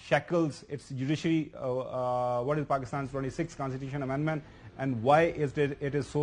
shackles its judiciary. What is Pakistan's 26th constitution amendment and why is it is so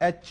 H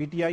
PTI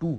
2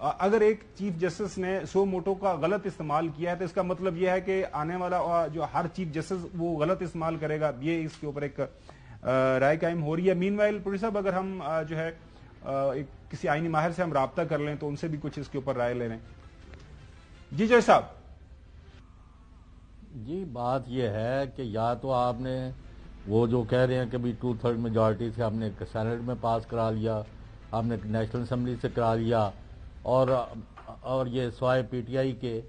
اگر ایک chief justice نے سو motto کا غلط استعمال کیا ہے تو اس کا مطلب یہ ہے کہ آنے والا جو ہر چیف جسٹس وہ غلط استعمال کرے گا. یہ اس کے اوپر ایک رائے قائم ہو رہی ہے. مین وائل پروڈیوسر صاحب اگر ہم جو ہے کسی آئینی ماہر سے ہم رابطہ کر لیں تو ان سے بھی کچھ اس کے اوپر رائے لے لیں. جی جوئی صاحب. جی بات یہ ہے کہ یا تو آپ نے وہ جو کہہ رہے ہیں کہ بھی 2/3 میجورٹی سے ہم نے سینٹ میں پاس کرا لیا, ہم نے نیشنل اسمبلی سے کرا لیا, اور یہ سوائے پی ٹی آئی کے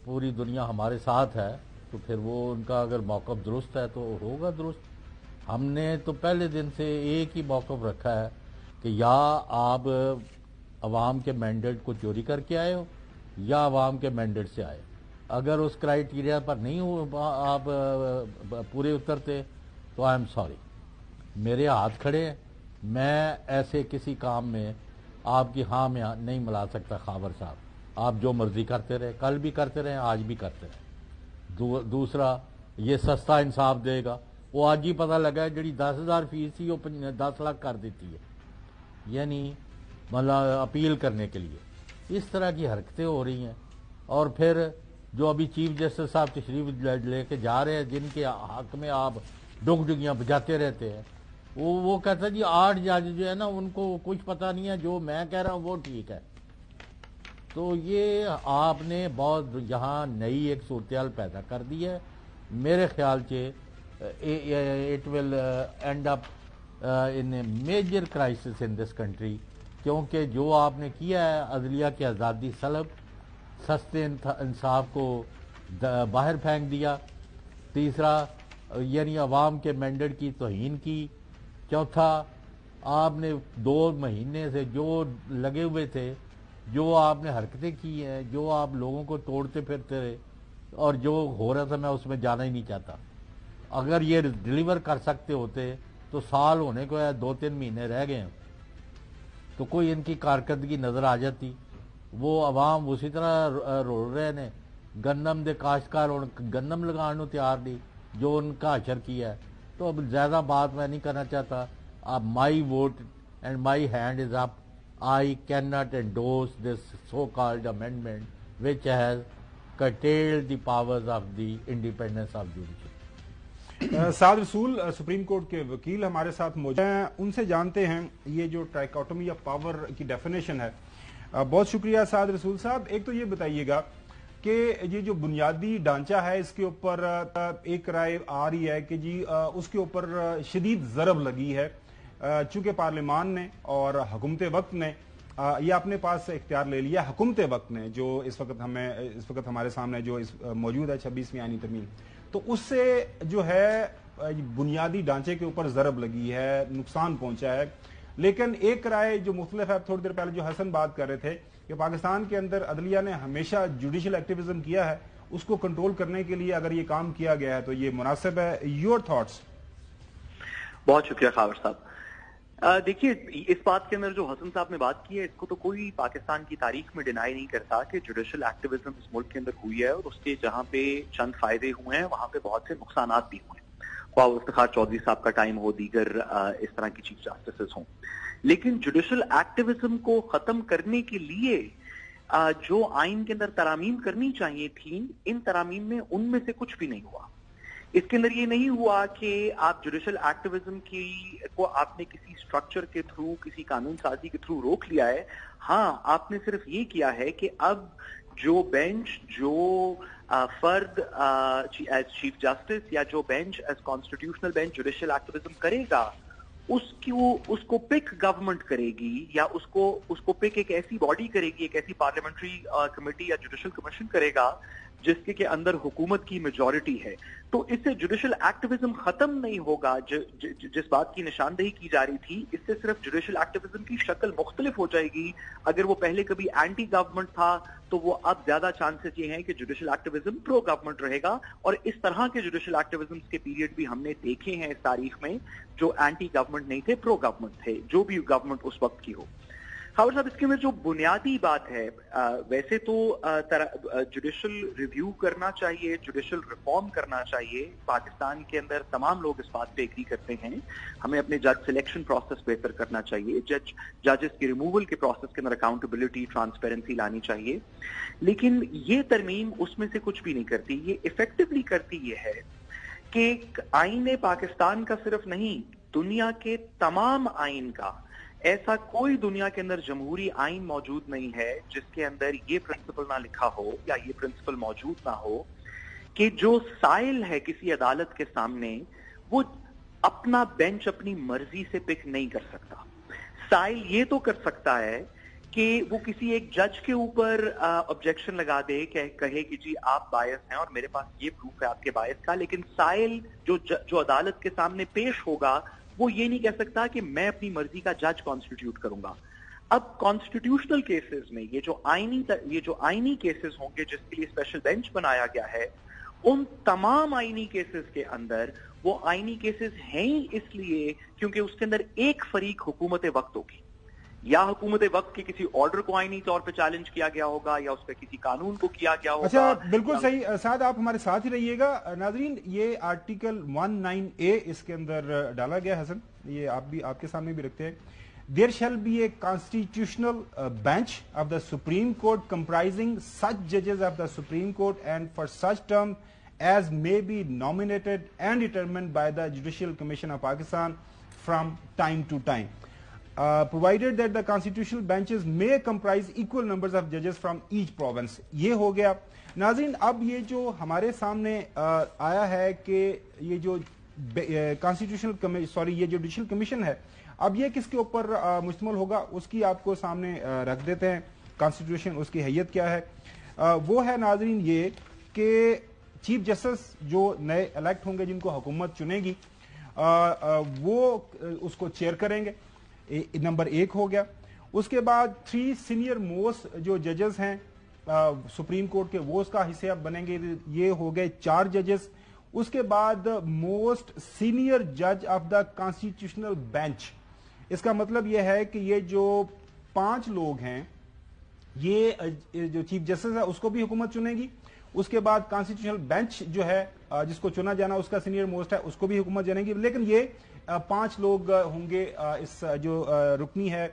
پوری دنیا ہمارے ساتھ ہے, تو پھر وہ ان کا اگر موقف درست ہے تو ہوگا درست. ہم نے تو پہلے دن سے ایک ہی موقف رکھا ہے کہ یا آپ عوام کے مینڈیٹ کو چوری کر کے آئے ہو یا عوام کے مینڈیٹ سے آئے. اگر اس کرائیٹیریا پر نہیں ہو آپ پورے اترتے تو آئی ایم سوری, میرے ہاتھ کھڑے ہیں, میں ایسے کسی کام میں آپ کی ہاں میں نہیں ملا سکتا. خاور صاحب آپ جو مرضی کرتے رہے, کل بھی کرتے رہے, آج بھی کرتے رہے. دوسرا یہ سستا انصاف دے گا, وہ آج ہی پتہ لگا ہے جڑی 10,000 فیس تھی وہ 10 لاکھ کر دیتی ہے, یعنی مطلب اپیل کرنے کے لیے. اس طرح کی حرکتیں ہو رہی ہیں. اور پھر جو ابھی چیف جسٹس صاحب تشریف لے کے جا رہے ہیں جن کے حق میں آپ ڈگیاں بجاتے رہتے ہیں, وہ کہتا ہے جی 8 جج جو ہے نا ان کو کچھ پتہ نہیں ہے, جو میں کہہ رہا ہوں وہ ٹھیک ہے. تو یہ آپ نے بہت یہاں نئی ایک صورتحال پیدا کر دی ہے. میرے خیال سے it will end up in a major crisis in this country, کیونکہ جو آپ نے کیا ہے عدلیہ کی آزادی سلب, سستے انصاف کو باہر پھینک دیا. تیسرا یعنی عوام کے مینڈیٹ کی توہین کی. چوتھا آپ نے 2 مہینے سے جو لگے ہوئے تھے, جو آپ نے حرکتیں کی ہیں, جو آپ لوگوں کو توڑتے پھرتے رہے, اور جو ہو رہا تھا میں اس میں جانا ہی نہیں چاہتا. اگر یہ ڈیلیور کر سکتے ہوتے تو سال ہونے کو ہے, 2-3 مہینے رہ گئے ہیں, تو کوئی ان کی کارکردگی نظر آ جاتی. وہ عوام اسی طرح روڑ رہے نے, گندم دے کاشتکار گندم لگانے تیار نہیں, جو ان کا حشر کیا ہے. تو اب زیادہ بات میں نہیں کرنا چاہتا. اب my vote and my hand is up. I cannot endorse this so-called amendment which has curtailed the powers of the independence of judiciary. سعد رسول سپریم کورٹ کے وکیل ہمارے ساتھ موجود ہیں, ان سے جانتے ہیں یہ جو ٹرائکوٹمی آف پاور کی ڈیفینیشن ہے. بہت شکریہ سعد رسول صاحب. ایک تو یہ بتائیے گا کہ یہ جو بنیادی ڈھانچہ ہے اس کے اوپر ایک رائے آ رہی ہے کہ جی اس کے اوپر شدید ضرب لگی ہے, چونکہ پارلیمان نے اور حکومت وقت نے یہ اپنے پاس اختیار لے لیا. حکومت وقت نے جو اس وقت ہمارے سامنے جو موجود ہے 26ویں آئینی ترمیم, تو اس سے جو ہے بنیادی ڈھانچے کے اوپر ضرب لگی ہے, نقصان پہنچا ہے. لیکن ایک رائے جو مختلف ہے, تھوڑی دیر پہلے جو حسن بات کر رہے تھے کہ پاکستان کے اندر عدلیہ نے ہمیشہ جوڈیشل ایکٹیویزم کیا ہے, اس کو کنٹرول کرنے کے لیے اگر یہ کام کیا گیا ہے تو یہ مناسب ہے. Your thoughts. بہت شکریہ خاور صاحب. دیکھیے اس بات کے اندر جو حسن صاحب نے بات کی ہے, اس کو تو کوئی پاکستان کی تاریخ میں ڈینائی نہیں کرتا کہ جوڈیشل ایکٹیویزم اس ملک کے اندر ہوئی ہے, اور اس کے جہاں پہ چند فائدے ہوئے ہیں وہاں پہ بہت سے نقصانات بھی ہوئے ہیں, خواہ افتخار چودھری صاحب کا ٹائم ہو, دیگر اس طرح کی چیف جسٹسز ہوں. لیکن جوڈیشل ایکٹیویزم کو ختم کرنے کے لیے جو آئین کے اندر ترامیم کرنی چاہیے تھیں, ان ترامیم میں ان میں سے کچھ بھی نہیں ہوا. اس کے اندر یہ نہیں ہوا کہ آپ جوڈیشل ایکٹیویزم کو آپ نے کسی سٹرکچر کے تھرو, کسی قانون سازی کے تھرو روک لیا ہے. ہاں, آپ نے صرف یہ کیا ہے کہ اب جو بینچ, جو فرد ایز چیف جسٹس یا جو bench as constitutional bench judicial activism کرے گا, اس کو پک گورنمنٹ کرے گی, یا اس کو پک ایک ایسی باڈی کرے گی, ایک ایسی پارلیمنٹری کمیٹی یا جوڈیشل کمیشن کرے گا جس کے اندر حکومت کی میجورٹی ہے. تو اس سے جوڈیشل ایکٹیویزم ختم نہیں ہوگا. جس بات کی نشاندہی کی جا رہی تھی, اس سے صرف جوڈیشل ایکٹیویزم کی شکل مختلف ہو جائے گی. اگر وہ پہلے کبھی اینٹی گورنمنٹ تھا تو وہ اب زیادہ چانسز یہ ہیں کہ جوڈیشل ایکٹیویزم پرو گورنمنٹ رہے گا. اور اس طرح کے جوڈیشل ایکٹیویزمز کے پیریڈ بھی ہم نے دیکھے ہیں اس تاریخ میں, جو اینٹی گورنمنٹ نہیں تھے, پرو گورنمنٹ تھے, جو بھی گورنمنٹ اس وقت کی ہو. خاور صاحب اس کے اندر جو بنیادی بات ہے ویسے تو جوڈیشل ریویو کرنا چاہیے, جوڈیشل ریفارم کرنا چاہیے. پاکستان کے اندر تمام لوگ اس بات پہ ایگری کرتے ہیں, ہمیں اپنے جج سلیکشن پروسیس بہتر کرنا چاہیے, ججز کی ریموول کے پروسیس کے اندر اکاؤنٹیبلٹی, ٹرانسپیرنسی لانی چاہیے. لیکن یہ ترمیم اس میں سے کچھ بھی نہیں کرتی. یہ افیکٹولی کرتی یہ ہے کہ آئین پاکستان کا صرف نہیں, دنیا کے تمام آئین کا, ایسا کوئی دنیا کے اندر جمہوری آئین موجود نہیں ہے جس کے اندر یہ پرنسپل نہ لکھا ہو یا یہ پرنسپل موجود نہ ہو کہ جو سائل ہے کسی عدالت کے سامنے وہ اپنا بینچ اپنی مرضی سے پک نہیں کر سکتا. سائل یہ تو کر سکتا ہے کہ وہ کسی ایک جج کے اوپر آبجیکشن لگا دے, کہے کہ جی آپ باعث ہیں اور میرے پاس یہ پروف ہے آپ کے باعث کا, لیکن سائل جو عدالت کے سامنے پیش ہوگا وہ یہ نہیں کہہ سکتا کہ میں اپنی مرضی کا جج کانسٹیٹیوٹ کروں گا. اب کانسٹیٹیوشنل کیسز میں یہ جو آئینی کیسز ہوں گے جس کے لیے اسپیشل بینچ بنایا گیا ہے, ان تمام آئینی کیسز کے اندر وہ آئینی کیسز ہیں ہی اس لیے کیونکہ اس کے اندر ایک فریق حکومت وقت ہوگی, یا حکومت وقت کے کسی آرڈر کو آئینی طور پہ چیلنج کیا گیا ہوگا یا اس پہ کسی قانون کو کیا گیا ہوگا. اچھا بالکل صحیح سعد, آپ ہمارے ساتھ ہی رہیے گا. ناظرین یہ آرٹیکل 19A اس کے اندر ڈالا گیا, حسن یہ آپ کے سامنے بھی رکھتے ہیں. There shall be a constitutional bench of the Supreme Court comprising such judges of the Supreme Court and for such term as may be nominated and determined by the Judicial Commission of Pakistan from time to time. Provided that the constitutional benches may comprise equal numbers of judges from each province. یہ ہو گیا. ناظرین اب یہ جو ہمارے سامنے آیا ہے کہ یہ جو یہ جوڈیشل کمیشن ہے, اب یہ کس کے اوپر مشتمل ہوگا اس کی آپ کو سامنے رکھ دیتے ہیں. کانسٹیٹیوشن اس کی حیثیت کیا ہے, وہ ہے ناظرین یہ کہ چیف جسٹس جو نئے الیکٹ ہوں گے جن کو حکومت چنے گی وہ اس کو چیئر کریں گے, نمبر 1 ہو گیا. اس کے بعد 3 سینئر موسٹ جو ججز ہیں سپریم کورٹ کے وہ اس کا حصہ بنیں گے, یہ ہو گئے 4 ججز. اس کے بعد موسٹ سینئر جج آف دا کانسٹیٹیوشنل بینچ, اس کا مطلب یہ ہے کہ یہ جو 5 لوگ ہیں یہ جو چیف جسٹس ہے اس کو بھی حکومت چنے گی. اس کے بعد کانسٹیٹیوشنل بینچ جو ہے جس کو چنا جانا اس کا سینئر موسٹ ہے اس کو بھی حکومت جانے گی. لیکن یہ 5 لوگ ہوں گے اس جو رکنی ہے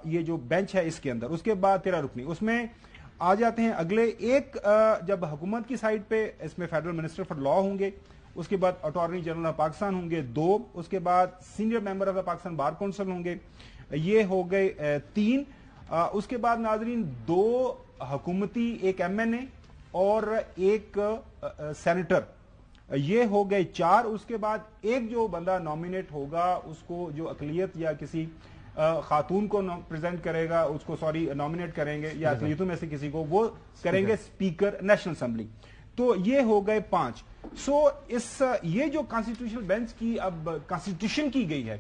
یہ جو بینچ ہے اس کے اندر. اس کے بعد 13 رکنی. اس میں آ جاتے ہیں اگلے ایک جب حکومت کی سائڈ پہ اس میں فیڈرل منسٹر فار لا ہوں گے. اس کے بعد اٹارنی جنرل آف پاکستان ہوں گے 2. اس کے بعد senior member of the Pakistan bar council ہوں گے, یہ ہو گئے 3. اس کے بعد ناظرین 2 حکومتی, ایک MNA اور ایک سینیٹر, یہ ہو گئے 4. اس کے بعد ایک جو بندہ نامینیٹ ہوگا اس کو جو اقلیت یا کسی خاتون کو پریزنٹ کرے گا اس کو نامینیٹ کریں گے یا اقلیتوں میں سے کسی کو وہ کریں گے اسپیکر نیشنل اسمبلی. تو یہ ہو گئے 5. یہ جو کانسٹیٹیوشنل بینچ کی اب کانسٹیٹیوشن کی گئی ہے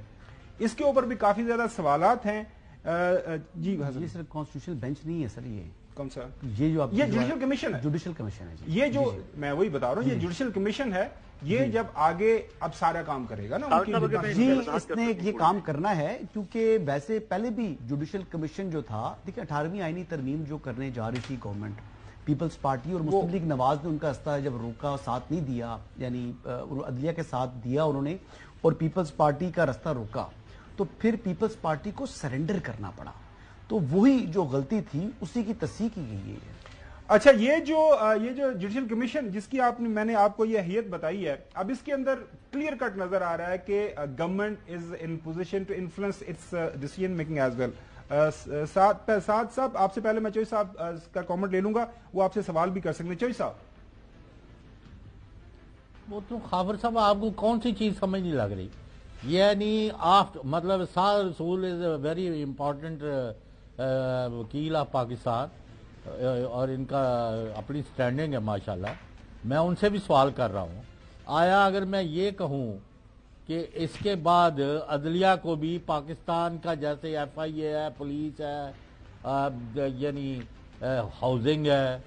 اس کے اوپر بھی کافی زیادہ سوالات ہیں. جی یہ صرف کانسٹیٹیوشنل بینچ نہیں ہے سر, یہ کون سا, یہ جوڈیشل کمیشن ہے. جوڈیشل کمیشن ہے یہ جو میں وہی بتا رہا ہوں, یہ جوڈیشل کمیشن ہے. یہ جب آگے اب سارا کام کرے گا نا جی اس نے یہ کام کرنا ہے کیونکہ ویسے پہلے بھی جوڈیشل کمیشن جو تھا دیکھیں 18ویں آئینی ترمیم جو کرنے جا رہی تھی گورنمنٹ, پیپلز پارٹی اور مسلم لیگ نواز نے ان کا راستہ جب روکا, ساتھ نہیں دیا, یعنی عدلیہ کے ساتھ دیا انہوں نے اور پیپلز پارٹی کا راستہ روکا, تو پھر پیپلز پارٹی کو سرنڈر کرنا پڑا. تو وہی جو غلطی تھی اسی کی تصحیح کی گئی ہے. اچھا یہ جو جوڈیشل کمیشن جس کی میں نے آپ کو یہ حیثیت بتائی ہے, اب اس کے اندر کلیئر کٹ نظر آ رہا ہے کہ government is in position to influence its decision making as well. Saad صاحب آپ سے پہلے میں چوئی صاحب کا کامنٹ لے لوں گا, وہ آپ سے سوال بھی کر سکتے ہیں. چوئی صاحب وہ تو خاور صاحب آپ کو کون سی چیز سمجھ نہیں لگ رہی, یعنی مطلب سعد رسول از اے ویری امپورٹنٹ وکیل آف پاکستان اور ان کا اپنی سٹینڈنگ ہے ماشاءاللہ. میں ان سے بھی سوال کر رہا ہوں, آیا اگر میں یہ کہوں کہ اس کے بعد عدلیہ کو بھی پاکستان کا جیسے FIA ہے, پولیس ہے, یعنی ہاؤسنگ ہے,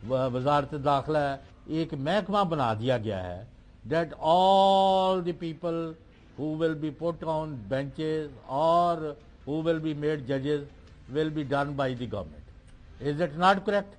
وزارت داخلہ ہے, ایک محکمہ بنا دیا گیا ہے that all the people who will be put on benches or who will be made judges will be done by the government. Is it not correct?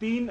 3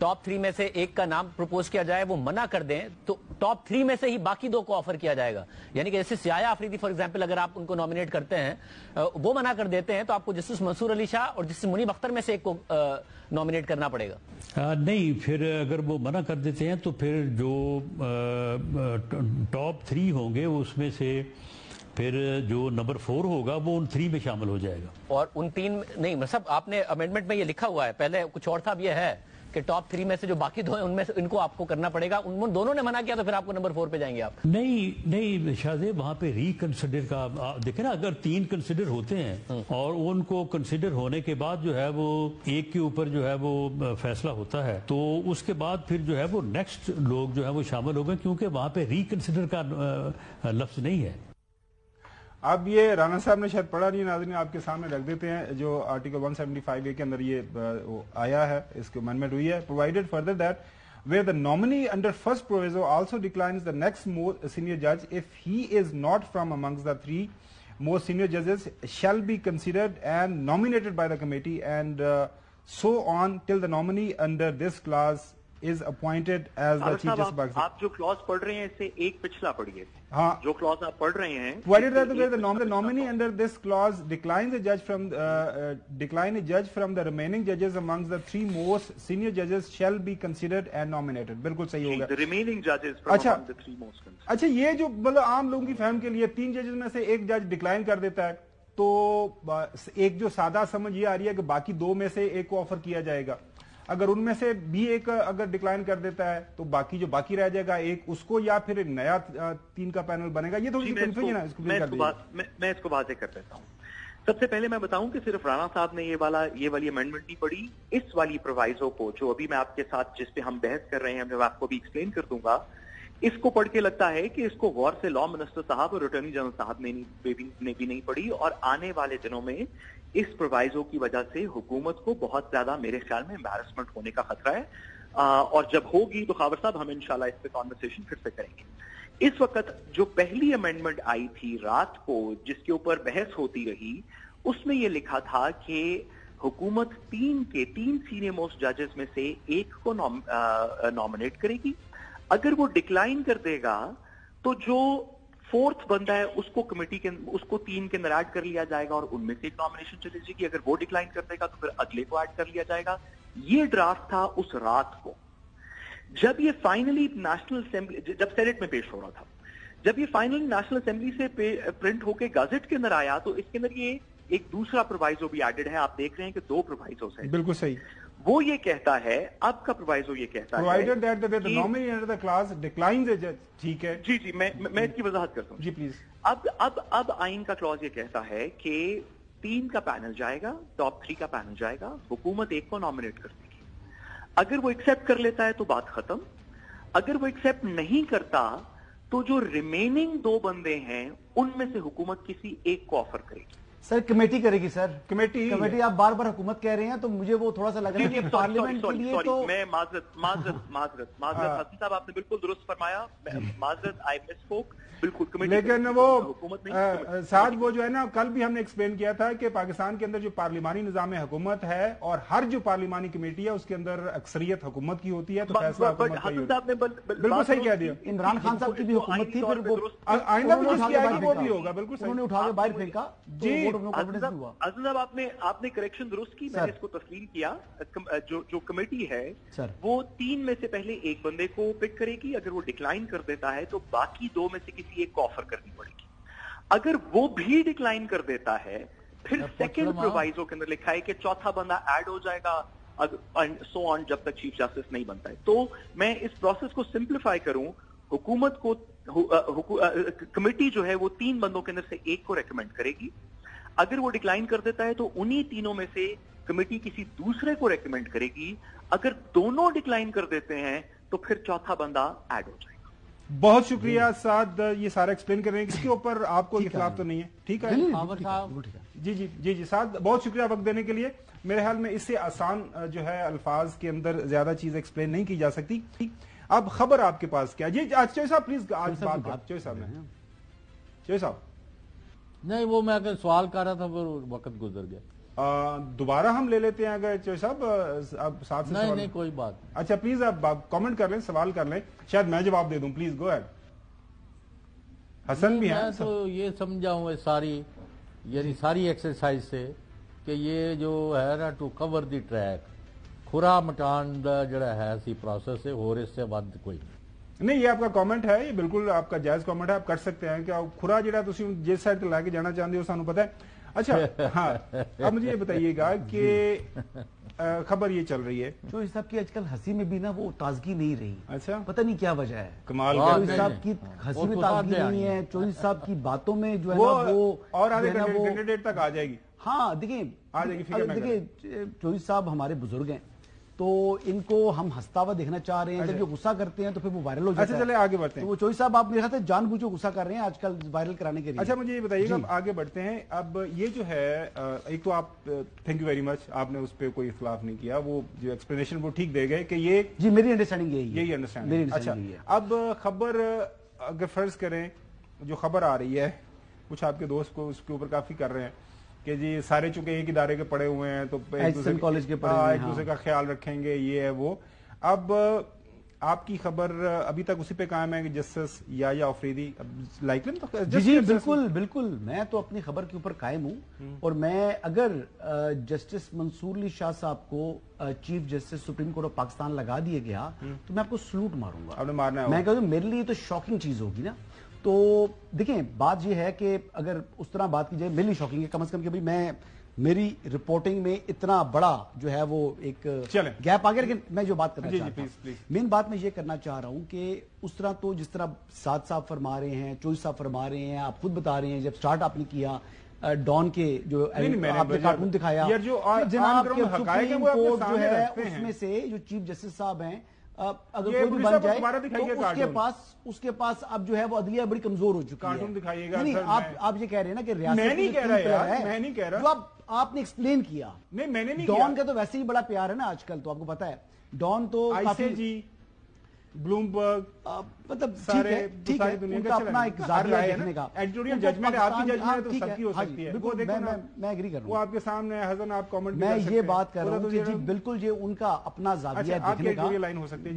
top 3 میں سے ایک کا نام پروپوز کیا جائے, وہ منع کر دیں تو ٹاپ 3 میں سے ہی باقی 2 کو آفر کیا جائے گا. یعنی کہ جیسے سیاہ آفریدی فار ایگزامپل اگر آپ ان کو نامینیٹ کرتے ہیں, وہ منع کر دیتے ہیں, تو آپ کو جسٹس منصور علی شاہ اور جسٹس منیب اختر میں سے ایک کو نامینیٹ کرنا پڑے گا. نہیں, پھر اگر وہ منع کر دیتے ہیں تو پھر جو ٹاپ 3 ہوں گے اس میں سے پھر جو نمبر 4 ہوگا وہ ان 3 میں شامل ہو جائے گا. اور ان 3 نہیں, مطلب آپ نے امینڈمنٹ میں یہ لکھا ہوا ہے, پہلے کچھ اور تھا, اب یہ ہے کہ ٹاپ 3 میں سے جو باقی 2 ہیں ان میں سے ان کو آپ کو کرنا پڑے گا. ان دونوں نے منع کیا تو پھر آپ کو نمبر 4 پہ جائیں گے آپ. نہیں شاہزے, وہاں پہ ری کنسیڈر کا دیکھیں نا, اگر 3 کنسیڈر ہوتے ہیں اور ان کو کنسیڈر ہونے کے بعد جو ہے وہ ایک کے اوپر جو ہے وہ فیصلہ ہوتا ہے, تو اس کے بعد پھر جو ہے وہ نیکسٹ لوگ جو ہے وہ شامل ہو گئے, کیونکہ وہاں پہ ری کنسیڈر کا لفظ نہیں ہے. اب یہ رانا صاحب نے شاید پڑھا نہیں, ناظرین آپ کے سامنے رکھ دیتے ہیں جو آرٹیکل 175A کے اندر یہ آیا ہے, اس کی امینڈمنٹ ہوئی ہے. provided further that where the nominee under first proviso also declines the next most senior judge if he is not from amongst the 3 most senior judges shall be considered and nominated by the committee and so on till the nominee under this clause is appointed as the chief justice of Pakistan. آپ جو close پڑھ رہے ہیں اس سے ایک پچھلا پڑھیے. ہاں, جو کلوز آپ پڑھ رہے ہیں, provided that the nominee under this clause declines a judge from the remaining judges amongst the 3 most senior judges shall be considered and nominated. بالکل صحیح ہوگا. The remaining judges from among the 3 most considered. اچھا, یہ جو مطلب عام لوگوں کی فہم کے لیے 3 ججز میں سے ایک جج ڈکلائن کر دیتا ہے, تو ایک جو سادہ سمجھ یہ آ رہی ہے کہ باقی 2 میں سے ایک کو آفر کیا جائے گا. اگر ان میں سے بھی ایک اگر ڈکلائن کر دیتا ہے تو باقی جو باقی رہ جائے گا ایک, اس کو یا پھر ایک نیا 3 کا پینل بنے گا. یہ تھوڑی سی کنفیوژن ہے, اس کو میں اس کو واضح کر دیتا ہوں. سب سے پہلے میں بتاؤں کہ صرف رانا صاحب نے یہ والی امینڈمنٹ نہیں پڑھی, اس والی پرووائزو کو جو ابھی میں آپ کے ساتھ جس پہ ہم بحث کر رہے ہیں, میں آپ کو بھی ایکسپلین کر دوں گا, اس کو پڑھ کے لگتا ہے کہ اس کو غور سے لا منسٹر صاحب اور اٹارنی جنرل صاحب نے بھی نہیں پڑھی, اور آنے والے دنوں میں اس پرووائزو کی وجہ سے حکومت کو بہت زیادہ میرے خیال میں امبیرسمنٹ ہونے کا خطرہ ہے, اور جب ہوگی تو خاور صاحب ہم انشاءاللہ اس پہ کانورسیشن پھر سے کریں گے. اس وقت جو پہلی امینڈمنٹ آئی تھی رات کو جس کے اوپر بحث ہوتی رہی, اس میں یہ لکھا تھا کہ حکومت 3 سینئر موسٹ ججز میں سے ایک کو نامنیٹ کرے گی. اگر وہ ڈکلائن کر دے گا تو جو 4تھ بندہ ہے اس کو کمیٹی کے اس کو 3 کے اندر ایڈ کر لیا جائے گا اور ان میں سے ایک نامینیشن چلی جائے گی. اگر وہ ڈکلائن کر دے گا تو پھر اگلے کو ایڈ کر لیا جائے گا. یہ ڈرافٹ تھا اس رات کو. جب یہ فائنلی نیشنل اسمبلی, جب سینٹ میں پیش ہو رہا تھا, جب یہ فائنلی نیشنل اسمبلی سے پرنٹ ہو کے گازٹ کے اندر آیا تو اس کے اندر یہ ایک دوسرا پرووائزو بھی ایڈڈ ہے. آپ دیکھ رہے ہیں کہ 2 پرووائزوز ہیں. بالکل صحیح. وہ یہ کہتا ہے, اب کا پرووائزو یہ کہتا ہے provided that the nominee under the clause declines a judge. ٹھیک ہے جی میں اس کی وضاحت کرتا ہوں. جی پلیز. اب آئین کا کلوز یہ کہتا ہے کہ 3 کا پینل جائے گا, ٹاپ 3 کا پینل جائے گا, حکومت ایک کو نامنیٹ کر دے گی. اگر وہ ایکسپٹ کر لیتا ہے تو بات ختم. اگر وہ ایکسپٹ نہیں کرتا تو جو ریمیننگ 2 بندے ہیں ان میں سے حکومت کسی ایک کو آفر کرے گی. سر کمیٹی کرے گی. سر کمیٹی آپ بار بار حکومت کہہ رہے ہیں تو مجھے وہ تھوڑا سا لگ رہا ہے کہ پارلیمنٹ کے لیے تو میں معذرت حسن صاحب آپ نے بالکل درست فرمایا, معذرت آئی مسپوک. بالکل, لیکن وہ ساتھ وہ جو ہے نا, کل بھی ہم نے ایکسپلین کیا تھا کہ پاکستان کے اندر جو پارلیمانی نظام حکومت ہے اور ہر جو پارلیمانی کمیٹی ہے اس کے اندر اکثریت حکومت کی ہوتی ہے, تو فیصلہ حکومت کا ہی ہوتا ہے. بالکل صحیح کہہ دیا. عمران خان صاحب کی بھی حکومت تھی, پھر وہ آئندہ بھی جس کی آئے گی وہ بھی ہوگا. بالکل صحیح. انہوں نے اٹھا کے باہر پھینکا. جی عزیز صاحب آپ نے کریکشن درست کی, میں نے اس کو تسلیم کیا. جو کمیٹی ہے وہ 3 میں سے پہلے ایک بندے کو پک کرے گی. اگر وہ ڈکلائن کر دیتا ہے تو باقی 2 میں سے کسی ایک کو آفر کرنی پڑے گی. اگر وہ بھی ڈکلائن کر دیتا ہے پھر سیکنڈ پرووائزو کے اندر لکھا ہے کہ 4تھا بندہ ایڈ ہو جائے گا, سو آن, جب تک چیف جسٹس نہیں بنتا ہے. تو میں اس پروسیس کو سمپلیفائی کروں, حکومت کو کمیٹی جو ہے وہ 3 بندوں کے اندر سے ایک کو ریکمینڈ کرے گی. اگر وہ ڈکلائن کر دیتا ہے تو انہی 3 میں سے کمیٹی کسی دوسرے کو ریکمینڈ کرے گی. اگر دونوں ڈکلائن کر دیتے ہیں تو پھر 4تھا بندہ ایڈ ہو جائے گا. بہت شکریہ سعد, یہ سارا ایکسپلین کر رہے ہیں. اس کے اوپر آپ کو اختلاف تو نہیں ہے؟ ٹھیک ہے جی سعد, بہت شکریہ وقت دینے کے لیے. میرے خیال میں اس سے آسان جو ہے الفاظ کے اندر زیادہ چیز ایکسپلین نہیں کی جا سکتی. اب خبر آپ کے پاس کیا؟ جی چوہے صاحب پلیز, آج بات چوہے صاحب نہیں, وہ میں اگر سوال کر رہا تھا پھر وقت گزر گیا. دوبارہ ہم لے لیتے ہیں اگر چوہے صاحب آپ ساتھ سے نہیں کوئی بات. اچھا پلیز آپ کامنٹ کر لیں, سوال کر لیں, شاید میں جواب دے دوں. Please go add. حسن بھی ہیں. میں تو یہ سمجھا ہوں ساری ایکسرسائز سے کہ یہ جو ہے نا ٹو کور دی ٹریک کھرا مٹان جڑا ہے سی پروسیس ہے اور اس سے ود کوئی نہیں. یہ آپ کا کامنٹ ہے, یہ بالکل آپ کا جائز کامنٹ ہے, آپ کر سکتے ہیں کہ کھرا جڑا تسی جس سائڈ تے لے کے جانا چاہتے ہو سانو پتہ ہے. اچھا ہاں اب مجھے یہ بتائیے گا کہ خبر یہ چل رہی ہے چوہدری صاحب کی آج کل ہنسی میں بھی نا وہ تازگی نہیں رہی. اچھا پتہ نہیں کیا وجہ ہے. کمال چوہدری صاحب کی ہنسی میں تازگی نہیں ہے, چوہدری صاحب کی باتوں میں جو ہے نا وہ اور آدھے کینڈیڈیٹ تک آ جائے گی. ہاں دیکھیں چوہدری صاحب ہمارے بزرگ ہیں تو ان کو ہم ہنستا ہوا دیکھنا چاہ رہے ہیں. جب یہ غصہ کرتے ہیں تو پھر وہ وائرل ہو جاتا ہے. اچھا چلے آگے بڑھتے ہیں. تو وہ چوہدری صاحب آپ میرے خیال سے جان بوجھ کے غصہ کر رہے ہیں آج کل وائرل کرانے کے لیے. اچھا مجھے یہ بتائیے گا, آگے بڑھتے ہیں. اب یہ جو ہے ایک تو آپ تھینک یو ویری مچ, آپ نے اس پہ کوئی اختلاف نہیں کیا, وہ جو ایکسپلینیشن وہ ٹھیک دے گئے کہ یہ جی میری انڈرسٹینڈنگ یہی انڈرسٹینڈنگ. اچھا اب خبر اگر فرض کریں جو خبر آ رہی ہے, کچھ آپ کے دوست کو اس کے اوپر کافی کر رہے ہیں کہ جی سارے چونکہ ایک ادارے کے پڑھے ہوئے ہیں تو ایک دوسرے کا خیال رکھیں گے, یہ ہے وہ. اب آپ کی خبر ابھی تک اسی پہ قائم ہے کہ جسٹس یا آفریدی لائکلی؟ جی بالکل بالکل, میں تو اپنی خبر کے اوپر قائم ہوں, اور میں اگر جسٹس منصور علی شاہ صاحب کو chief justice supreme court of Pakistan لگا دیا گیا تو میں آپ کو سلوٹ ماروں گا. آپ نے مارنا ہے. میں کہوں میرے لیے تو شاکنگ چیز ہوگی نا. تو دیکھیں بات یہ ہے کہ اگر اس طرح بات کی جائے میرے لیے شاکنگ ہے کم از کم کہ میں میری رپورٹنگ میں اتنا بڑا جو ہے وہ ایک گیپ آ گیا. لیکن میں جو بات کرنا چاہتا ہوں مین بات میں یہ کرنا چاہ رہا ہوں کہ اس طرح تو جس طرح سعد صاحب فرما رہے ہیں, چوہدری صاحب فرما رہے ہیں, آپ خود بتا رہے ہیں جب سٹارٹ آپ نے کیا ڈان کے جو آپ نے کارٹون دکھایا جناب کے سپریم کورٹ جو ہے اس میں سے جو چیف جسٹس صاحب ہیں اگر کوئی بھی بن جائے تو اس کے پاس اب جو ہے وہ عدلیہ بڑی کمزور ہو چکی ہے. نہیں آپ یہ کہہ رہے ہیں نا کہ ریاست جو آپ نے ایکسپلین کیا. نہیں میں نے نہیں, ڈان کا تو ویسے ہی بڑا پیار ہے نا آج کل, تو آپ کو پتا ہے ڈان تو جی بلومبرگ مطلب سارے ان کا اپنا ایک ذریعہ دیکھنے کا ایڈیٹوریل ججمنٹ ہے, آپ کی ججمنٹ تو سب کی ہو سکتی ہے. وہ میں ایگری کر رہا ہوں, وہ آپ کے سامنے حسن آپ کامنٹ میں یہ بات کر رہا ہوں کہ جی بالکل یہ ان کا اپنا ذریعہ دیکھنے کا.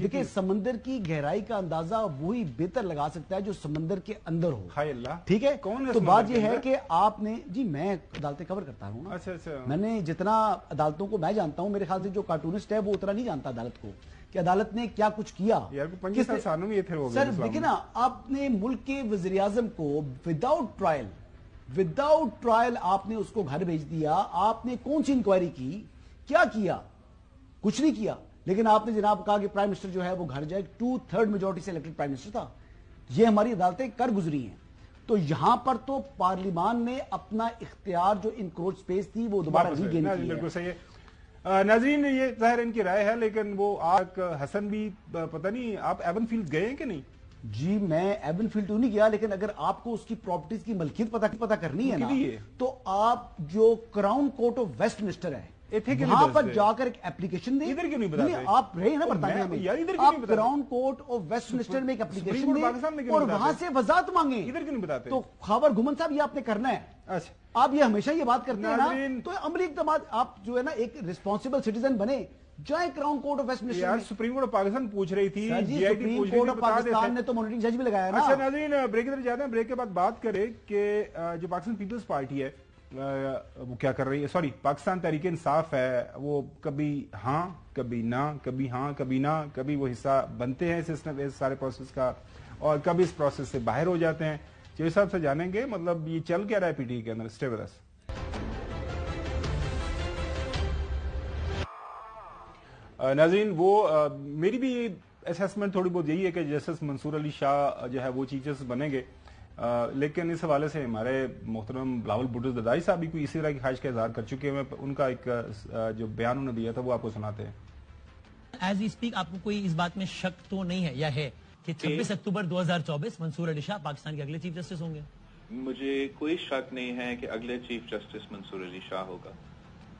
دیکھیں سمندر کی گہرائی کا اندازہ وہی بہتر لگا سکتا ہے جو سمندر کے اندر ہو. ٹھیک ہے, تو بات یہ ہے کہ آپ نے جی میں عدالتیں کور کرتا ہوں نا. میں نے جتنا عدالتوں کو میں جانتا ہوں, میرے خیال سے جو کارٹونسٹ ہے وہ اتنا نہیں جانتا عدالت کو کہ عدالت نے کیا کچھ کیا. سر دیکھیں نا, آپ نے ملک کے وزیر اعظم کو وداؤٹ ٹرائل آپ نے اس کو گھر بھیج دیا. آپ نے کون سی انکوائری کی, کیا کیا؟ کچھ نہیں کیا. لیکن آپ نے جناب کہا کہ پرائم منسٹر جو ہے وہ گھر جائے, 2/3 میجورٹی سے الیکٹڈ پرائم منسٹر تھا. یہ ہماری عدالتیں کر گزری ہیں. تو یہاں پر تو پارلیمان نے اپنا اختیار جو انکروچ سپیس تھی وہ دوبارہ ری گین کی. بالکل صحیح ہے. ناظرین یہ ظاہر ان کی رائے ہے, لیکن وہ آج حسن بھی پتہ نہیں آپ ایون فیلڈ گئے ہیں کہ نہیں؟ جی میں ایون فیلڈ تو نہیں گیا, لیکن اگر آپ کو اس کی پراپرٹیز کی ملکیت پتہ کرنی ہے نا تو آپ جو crown court of Westminster ہے وہاں پر جا کر ایک اپلیکیشن دیں. ادھر کیوں نہیں بتاتے؟ آپ رہے ہیں نا برطانیہ میں, آپ crown court of Westminster میں ایک اپلیکیشن دیں اور وہاں سے وضاحت مانگیں. ادھر کیوں نہیں بتاتے؟ تو خاور گمن صاحب یہ آپ نے کرنا ہے. اچھا آپ یہ ہمیشہ یہ بات کرتے ہیں نا, تو عملی اقدامات آپ جو ہے نا ایک ریسپانسبل سٹیزن بنے, جائیں crown court of Westminster. یار سپریم کورٹ آف پاکستان پوچھ رہی تھی, سپریم کورٹ آف پاکستان نے تو مانیٹرنگ جج بھی لگایا نا. اچھا ناظرین بریک ادھر جاتے ہیں, بریک کے بعد بات کریں کہ جو پاکستان پیپلز پارٹی ہے وہ کیا کر رہی ہے. سوری, پاکستان تحریک انصاف ہے, وہ کبھی ہاں کبھی نہ, کبھی ہاں کبھی نہ, کبھی وہ حصہ بنتے ہیں اس سارے پروسیس کا اور کبھی اس پروسیس سے باہر ہو جاتے ہیں. جو حساب سے جانیں گے مطلب یہ چل کیا رہا ہے پی ٹی کے اندر. Stay with us. ناظرین وہ میری بھی اسیسمنٹ تھوڑی بہت یہی ہے کہ جسٹس منصور علی شاہ جو ہے وہ چیف جسٹس بنیں گے, لیکن اس حوالے سے ہمارے محترم بلاول بھٹو زرداری صاحب بھی کوئی اسی طرح کی خواہش کا اظہار کر چکے ہیں. ان کا ایک جو بیان انہوں نے دیا تھا وہ آپ کو سناتے ہیں. ایز وی اسپیک آپ کو کوئی اس بات میں شک تو نہیں ہے یا ہے کہ 26 اکتوبر 2024 منصور علی شاہ پاکستان کے اگلے چیف جسٹس ہوں گے؟ مجھے کوئی شک نہیں ہے کہ اگلے چیف جسٹس منصور علی شاہ ہوگا.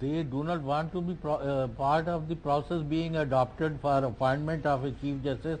they do not want to be part of the process being adopted for appointment of a chief justice,